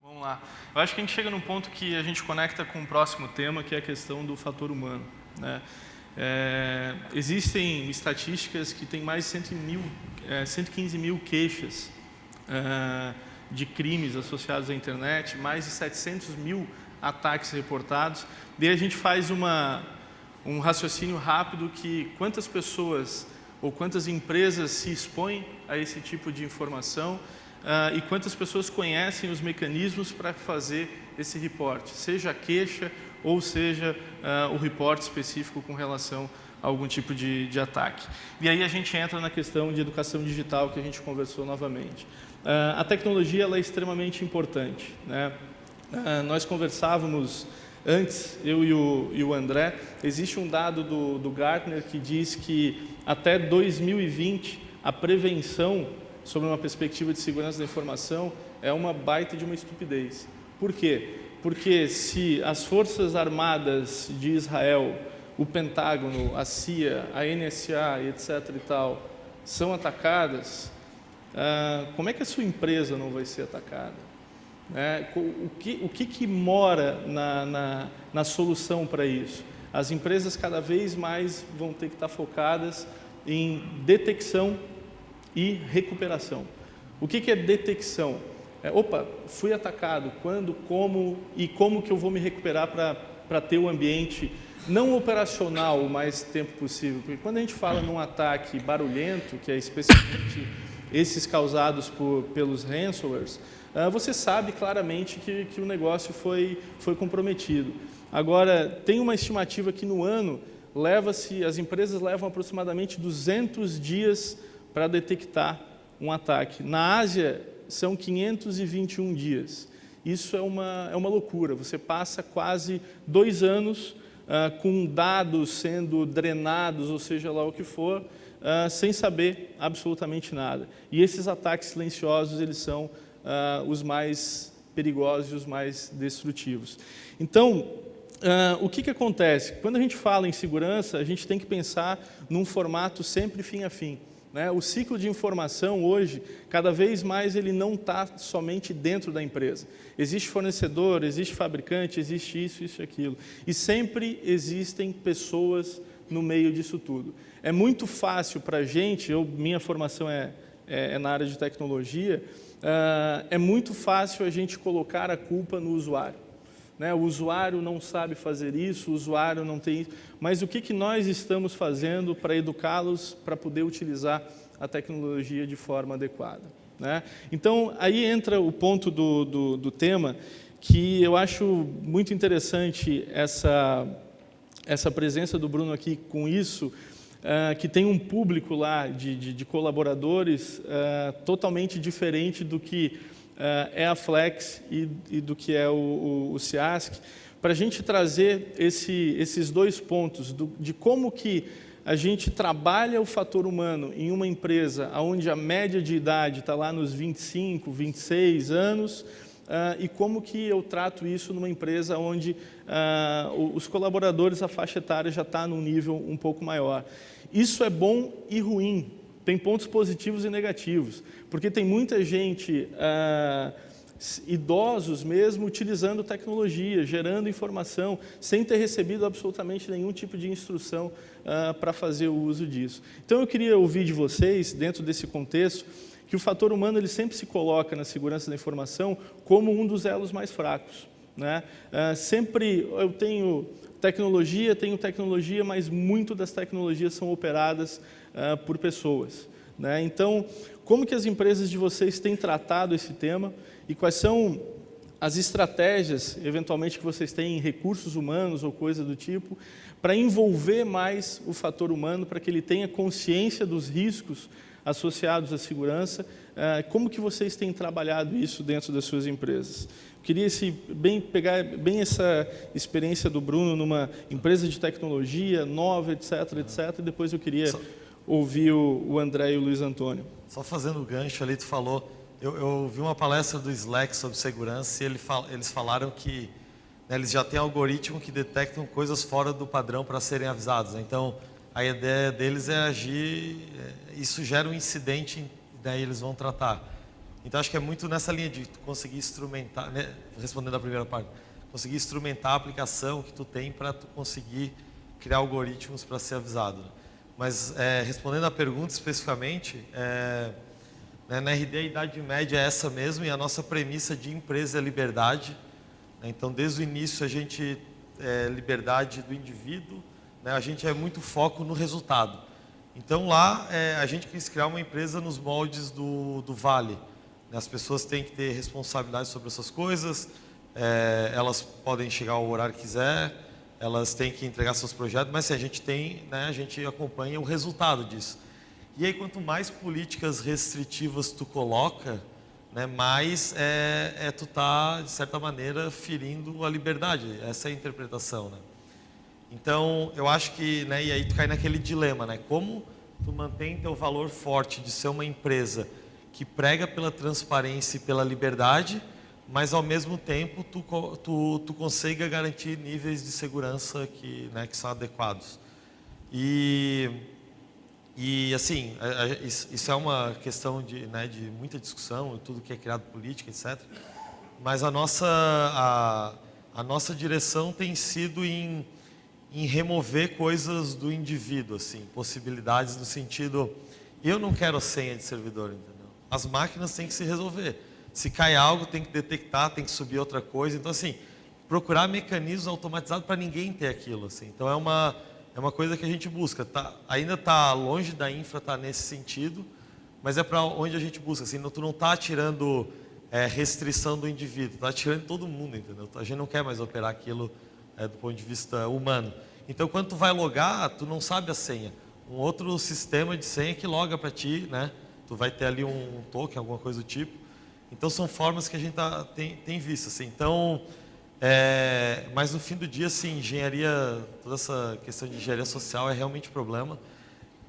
Vamos lá. Eu acho que a gente chega num ponto que a gente conecta com o próximo tema, que é a questão do fator humano, né? Existem estatísticas que tem mais de 115 mil queixas de crimes associados à internet, mais de 700 mil ataques reportados. Daí a gente faz um raciocínio rápido que quantas pessoas ou quantas empresas se expõem a esse tipo de informação e quantas pessoas conhecem os mecanismos para fazer esse reporte, seja a queixa ou seja o reporte específico com relação a algum tipo de ataque. E aí a gente entra na questão de educação digital que a gente conversou novamente. A tecnologia ela é extremamente importante, né? Nós conversávamos antes, eu e o André, existe um dado do Gartner que diz que até 2020 a prevenção sobre uma perspectiva de segurança da informação é uma baita de uma estupidez. Por quê? Porque se as Forças Armadas de Israel, o Pentágono, a CIA, a NSA, etc. e tal, são atacadas, como é que a sua empresa não vai ser atacada? O que mora na solução para isso? As empresas cada vez mais vão ter que estar focadas em detecção e recuperação. O que é detecção? Opa, fui atacado, quando, como e como que eu vou me recuperar para ter o ambiente não operacional o mais tempo possível? Porque quando a gente fala num ataque barulhento, que é especialmente esses causados pelos ransomwares, você sabe claramente que o negócio foi comprometido. Agora, tem uma estimativa que no ano as empresas levam aproximadamente 200 dias para detectar um ataque. Na Ásia, são 521 dias. Isso é uma loucura. Você passa quase 2 anos com dados sendo drenados, ou seja lá o que for, sem saber absolutamente nada. E esses ataques silenciosos, eles são os mais perigosos e os mais destrutivos. Então, o que acontece? Quando a gente fala em segurança, a gente tem que pensar num formato sempre fim a fim. O ciclo de informação hoje, cada vez mais ele não está somente dentro da empresa. Existe fornecedor, existe fabricante, existe isso e aquilo. E sempre existem pessoas no meio disso tudo. É muito fácil para a gente, minha formação é na área de tecnologia, é muito fácil a gente colocar a culpa no usuário. O usuário não sabe fazer isso, o usuário não tem isso, mas o que nós estamos fazendo para educá-los para poder utilizar a tecnologia de forma adequada? Então, aí entra o ponto do tema, que eu acho muito interessante essa presença do Bruno aqui com isso, que tem um público lá de colaboradores totalmente diferente do que é a Flex e do que é o CIASC, para a gente trazer esses dois pontos de como que a gente trabalha o fator humano em uma empresa onde a média de idade está lá nos 25, 26 anos, e como que eu trato isso numa empresa onde os colaboradores, a faixa etária já está num nível um pouco maior. Isso é bom e ruim. Tem pontos positivos e negativos, porque tem muita gente, idosos mesmo, utilizando tecnologia, gerando informação, sem ter recebido absolutamente nenhum tipo de instrução para fazer o uso disso. Então, eu queria ouvir de vocês, dentro desse contexto, que o fator humano ele sempre se coloca na segurança da informação como um dos elos mais fracos. Sempre eu tenho tecnologia, mas muito das tecnologias são operadas por pessoas. Então, como que as empresas de vocês têm tratado esse tema e quais são as estratégias, eventualmente, que vocês têm em recursos humanos ou coisa do tipo, para envolver mais o fator humano, para que ele tenha consciência dos riscos associados à segurança? Como que vocês têm trabalhado isso dentro das suas empresas? Queria pegar bem essa experiência do Bruno numa empresa de tecnologia nova, etc., e depois eu queria ouvir o André e o Luiz Antônio. Só fazendo o gancho ali, tu falou, eu vi uma palestra do Slack sobre segurança e eles falaram que eles já têm algoritmo que detectam coisas fora do padrão para serem avisados. Então, a ideia deles é agir, isso gera um incidente, e daí eles vão tratar. Então, acho que é muito nessa linha de tu conseguir instrumentar, né, respondendo a primeira parte, conseguir instrumentar a aplicação que tu tem para tu conseguir criar algoritmos para ser avisado. Mas, respondendo a pergunta especificamente, né, na RD a idade média é essa mesmo e a nossa premissa de empresa é liberdade. Né, então, desde o início, a gente liberdade do indivíduo, né, a gente é muito foco no resultado. Então, lá, a gente quis criar uma empresa nos moldes do Vale. As pessoas têm que ter responsabilidade sobre essas coisas, elas podem chegar ao horário que quiser, elas têm que entregar seus projetos, mas se a gente tem, né, a gente acompanha o resultado disso. E aí, quanto mais políticas restritivas tu coloca, né, mais tu tá, de certa maneira, ferindo a liberdade. Essa é a interpretação, né? Então, eu acho que, né, e aí tu cai naquele dilema, né? Como tu mantém teu valor forte de ser uma empresa que prega pela transparência e pela liberdade, mas ao mesmo tempo tu consiga garantir níveis de segurança que, né, que são adequados. E assim, isso é uma questão né, de muita discussão, tudo que é criado política, etc. Mas a nossa direção tem sido em remover coisas do indivíduo, assim, possibilidades no sentido, eu não quero senha de servidor, entendeu? As máquinas têm que se resolver. Se cai algo, tem que detectar, tem que subir outra coisa. Então, assim, procurar mecanismos automatizados para ninguém ter aquilo, assim. Então, é uma coisa que a gente busca. Ainda está longe da infra, está nesse sentido, mas é para onde a gente busca. Assim, tu não está tirando restrição do indivíduo, está tirando todo mundo, entendeu? A gente não quer mais operar aquilo do ponto de vista humano. Então, quando tu vai logar, tu não sabe a senha. Um outro sistema de senha que loga para ti, né? Tu vai ter ali um token, alguma coisa do tipo. Então, são formas que a gente tem visto, assim. Então, mas no fim do dia, assim, engenharia, toda essa questão de engenharia social é realmente problema,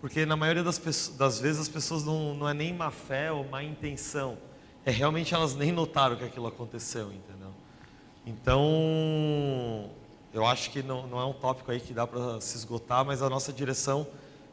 porque na maioria das vezes as pessoas não é nem má fé ou má intenção, realmente elas nem notaram que aquilo aconteceu, entendeu? Então, eu acho que não é um tópico aí que dá para se esgotar, mas a nossa direção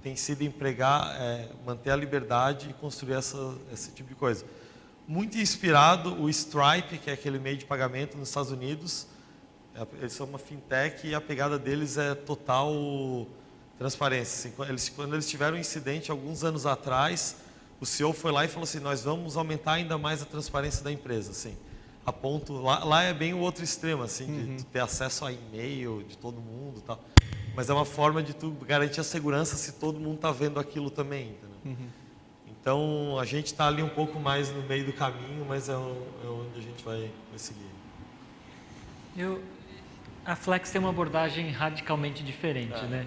tem sido empregar, manter a liberdade e construir esse tipo de coisa. Muito inspirado o Stripe, que é aquele meio de pagamento nos Estados Unidos. Eles são uma fintech e a pegada deles é total transparência. Assim, quando eles tiveram um incidente alguns anos atrás, o CEO foi lá e falou assim, nós vamos aumentar ainda mais a transparência da empresa. Assim, a ponto, lá é bem o outro extremo, assim, de tu ter acesso a e-mail de todo mundo e tal. Mas é uma forma de tu garantir a segurança se todo mundo está vendo aquilo também, entendeu? Então, a gente está ali um pouco mais no meio do caminho, mas é onde a gente vai seguir. A Flex tem uma abordagem radicalmente diferente, né?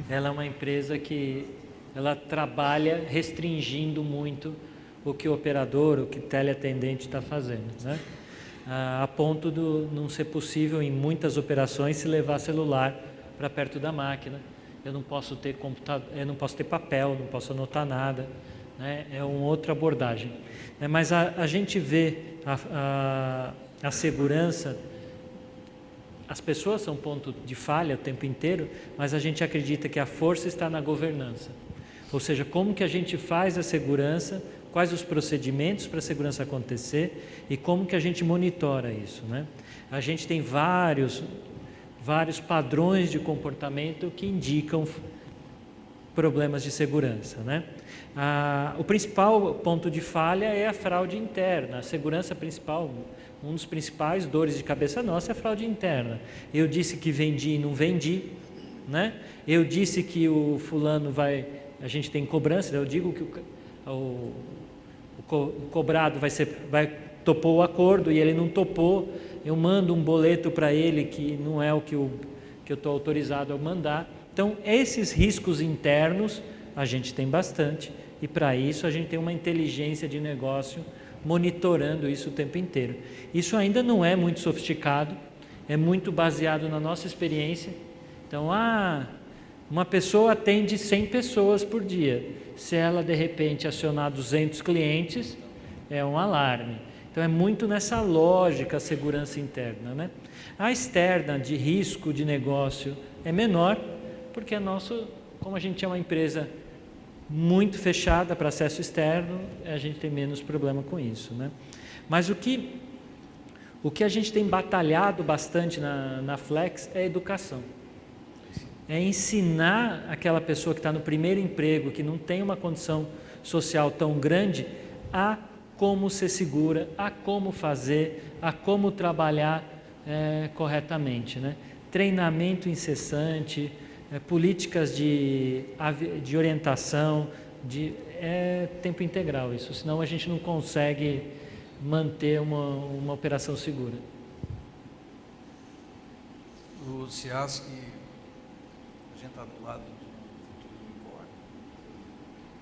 Ela é uma empresa que ela trabalha restringindo muito o que o operador, o que o teleatendente está fazendo, né? A ponto de não ser possível em muitas operações se levar celular para perto da máquina. Eu não posso ter computador, eu não posso ter papel, não posso anotar nada, né? É uma outra abordagem. Mas a gente vê a segurança, as pessoas são ponto de falha o tempo inteiro, mas a gente acredita que a força está na governança. Ou seja, como que a gente faz a segurança, quais os procedimentos para a segurança acontecer e como que a gente monitora isso, né? A gente tem vários padrões de comportamento que indicam problemas de segurança, né? O principal ponto de falha é a fraude interna. A segurança principal, um dos principais dores de cabeça nossa é a fraude interna. Eu disse que vendi e não vendi, né? Eu disse que o fulano a gente tem cobrança, eu digo que o cobrado topou o acordo e ele não topou, eu mando um boleto para ele que não é o que eu estou autorizado a mandar. Então, esses riscos internos a gente tem bastante e para isso a gente tem uma inteligência de negócio monitorando isso o tempo inteiro. Isso ainda não é muito sofisticado, é muito baseado na nossa experiência. Então, uma pessoa atende 100 pessoas por dia. Se ela, de repente, acionar 200 clientes, é um alarme. Então, é muito nessa lógica a segurança interna, né? A externa, de risco de negócio, é menor, porque como a gente é uma empresa muito fechada para acesso externo, a gente tem menos problema com isso, né? Mas o que a gente tem batalhado bastante na Flex é a educação. É ensinar aquela pessoa que está no primeiro emprego, que não tem uma condição social tão grande, a como ser segura, a como fazer, a como trabalhar corretamente, né? Treinamento incessante, políticas de orientação, tempo integral isso, senão a gente não consegue manter uma operação segura. O CIASC, a gente está do lado do futuro unicórnio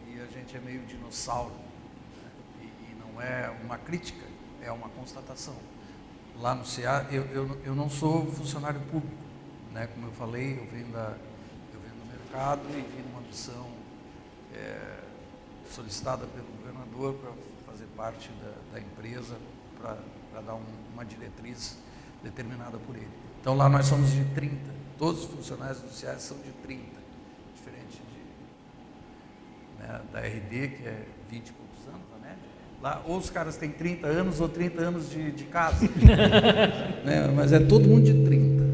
e a gente é meio dinossauro, né? E não é uma crítica, é uma constatação. Lá no CIASC, eu não sou funcionário público, né? Como eu falei, eu venho do mercado e vim numa missão solicitada pelo governador para fazer parte da empresa, para dar uma diretriz determinada por ele. Então lá nós somos de 30, todos os funcionários do CIASC são de 30, diferente da RD, que é 20 e poucos anos, né? Lá ou os caras têm 30 anos ou 30 anos de casa, né? Mas é todo mundo de 30.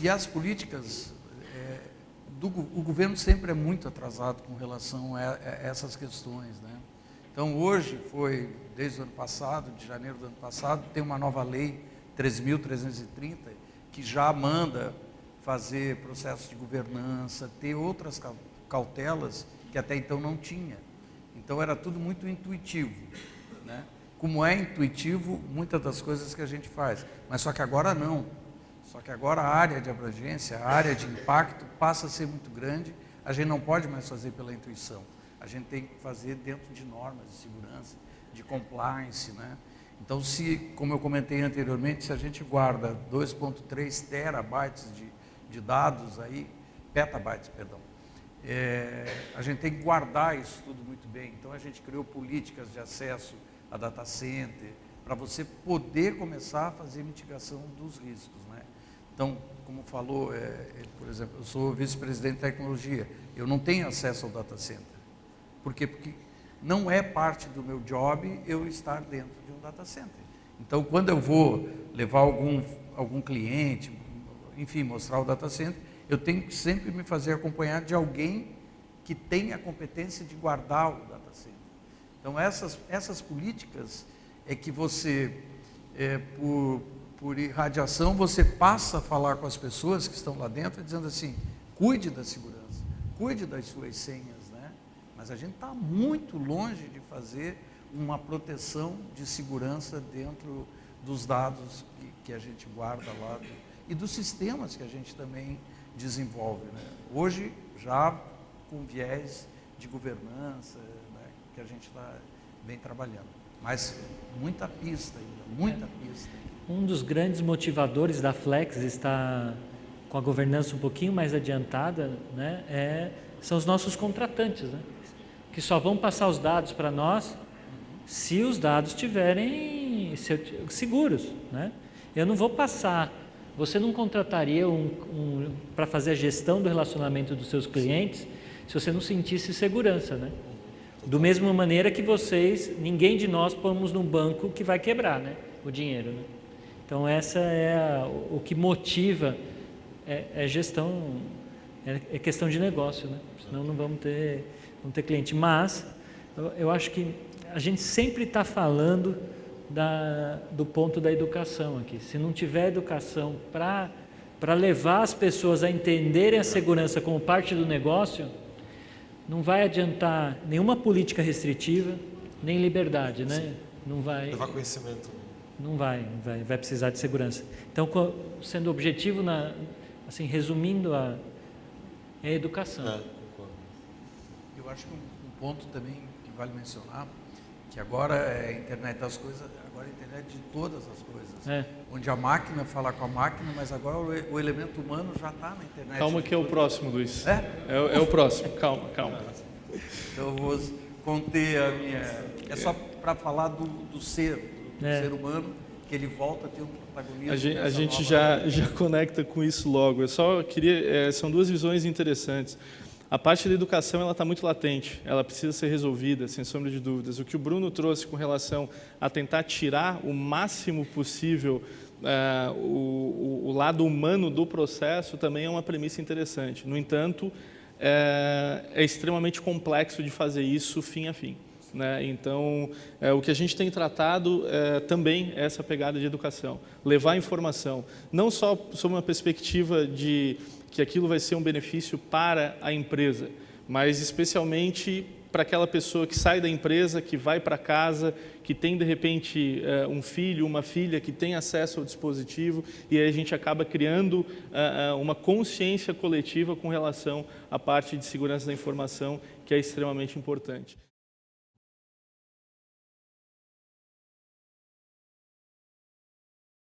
E as políticas, o governo sempre é muito atrasado com relação a essas questões, né? Então hoje desde o ano passado, de janeiro do ano passado, tem uma nova lei 13.330 que já manda fazer processos de governança, ter outras cautelas que até então não tinha. Então era tudo muito intuitivo, né? Como é intuitivo muitas das coisas que a gente faz, mas só que agora não. Só que agora a área de abrangência, a área de impacto passa a ser muito grande, a gente não pode mais fazer pela intuição, a gente tem que fazer dentro de normas de segurança, de compliance, né? Então, como eu comentei anteriormente, se a gente guarda 2.3 terabytes de dados aí, petabytes, perdão, a gente tem que guardar isso tudo muito bem. Então, a gente criou políticas de acesso a data center, para você poder começar a fazer mitigação dos riscos, né? Então, como falou, por exemplo, eu sou vice-presidente de tecnologia, eu não tenho acesso ao data center. Por quê? Porque não é parte do meu job eu estar dentro de um data center. Então, quando eu vou levar algum cliente, enfim, mostrar o data center, eu tenho que sempre me fazer acompanhar de alguém que tenha a competência de guardar o data center. Então, essas políticas é que você, por irradiação, você passa a falar com as pessoas que estão lá dentro, dizendo assim, cuide da segurança, cuide das suas senhas, né? Mas a gente está muito longe de fazer uma proteção de segurança dentro dos dados que a gente guarda lá e dos sistemas que a gente também desenvolve, né? Hoje, já com viés de governança, né, que a gente vem trabalhando. Mas muita pista ainda, muita pista. Um dos grandes motivadores da Flex está com a governança um pouquinho mais adiantada, né, são os nossos contratantes, né, que só vão passar os dados para nós se os dados estiverem seguros, né? Eu não vou passar, você não contrataria para fazer a gestão do relacionamento dos seus clientes se você não sentisse segurança, né? Do mesma maneira que ninguém de nós pomos num banco que vai quebrar, né, o dinheiro, né? Então essa o que motiva gestão, é questão de negócio, né? Senão não vamos ter cliente. Mas eu acho que a gente sempre está falando do ponto da educação aqui. Se não tiver educação para levar as pessoas a entenderem a segurança como parte do negócio, não vai adiantar nenhuma política restritiva, nem liberdade, né? Sim. Não vai levar conhecimento. Não vai precisar de segurança. Então, sendo objetivo, assim, resumindo, é a educação. Concordo. Eu acho que um ponto também que vale mencionar, que agora é a internet das coisas, agora é a internet de todas as coisas. Onde a máquina fala com a máquina, mas agora o elemento humano já está na internet. Calma que é o próximo, Luiz. É o próximo, calma. Então eu vou conter a minha... É só para falar do ser humano que ele volta a ter um protagonismo. A gente já conecta com isso logo. Eu só queria, são duas visões interessantes. A parte da educação ela está muito latente, ela precisa ser resolvida, sem sombra de dúvidas. O que o Bruno trouxe com relação a tentar tirar o máximo possível o lado humano do processo também é uma premissa interessante. No entanto, é extremamente complexo de fazer isso fim a fim, né? Então, o que a gente tem tratado também é essa pegada de educação, levar informação, não só sob uma perspectiva de que aquilo vai ser um benefício para a empresa, mas especialmente para aquela pessoa que sai da empresa, que vai para casa, que tem de repente um filho, uma filha que tem acesso ao dispositivo, e aí a gente acaba criando uma consciência coletiva com relação à parte de segurança da informação, que é extremamente importante.